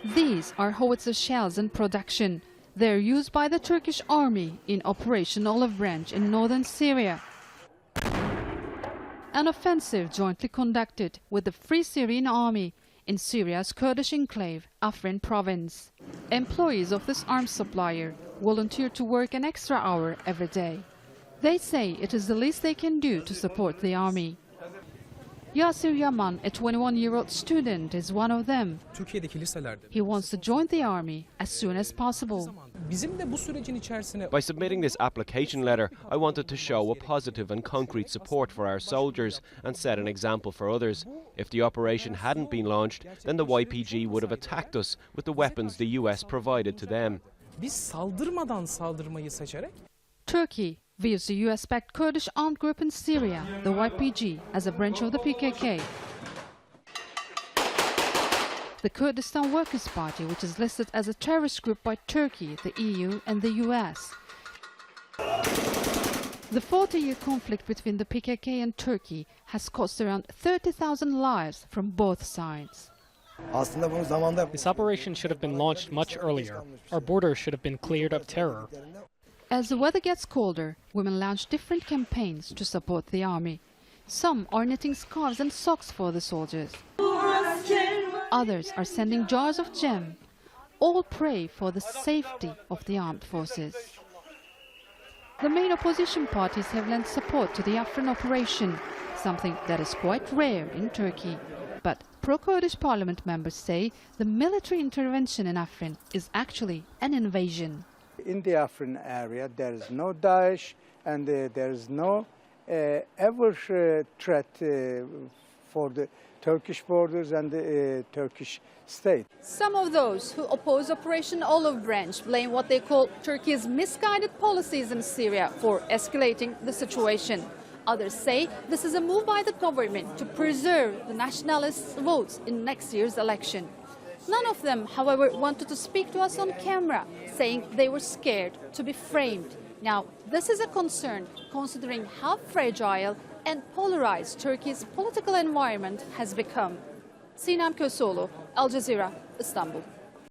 These are howitzer shells in production. They're used by the Turkish army in Operation Olive Branch in northern Syria. An offensive jointly conducted with the Free Syrian Army in Syria's Kurdish enclave, Afrin province. Employees of this arms supplier volunteer to work an extra hour every day. They say it is the least they can do to support the army. YASIR Yaman, a 21-year-old student, is one of them. He wants to join the army as soon as possible. By submitting this application letter, I wanted to show a positive and concrete support for our soldiers and set an example for others. If the operation hadn't been launched, then the YPG would have attacked us with the weapons the US provided to them. Turkey views the US-backed Kurdish armed group in Syria, the YPG, as a branch of the PKK. The Kurdistan Workers' Party, which is listed as a terrorist group by Turkey, the EU and the US. The 40-year conflict between the PKK and Turkey has cost around 30,000 lives from both sides. This operation should have been launched much earlier. Our borders should have been cleared of terror. As the weather gets colder, women launch different campaigns to support the army. Some are knitting scarves and socks for the soldiers. Others are sending jars of jam. All pray for the safety of the armed forces. The main opposition parties have lent support to the Afrin operation, something that is quite rare in Turkey. But pro-Kurdish parliament members say the military intervention in Afrin is actually an invasion. In the Afrin area, there is no Daesh and there is no ever threat for the Turkish borders and the Turkish state. Some of those who oppose Operation Olive Branch blame what they call Turkey's misguided policies in Syria for escalating the situation. Others say this is a move by the government to preserve the nationalists' votes in next year's election. None of them, however, wanted to speak to us on camera, saying they were scared to be framed. Now, this is a concern, considering how fragile and polarized Turkey's political environment has become. Sinem, Koseoglu, Al Jazeera, Istanbul.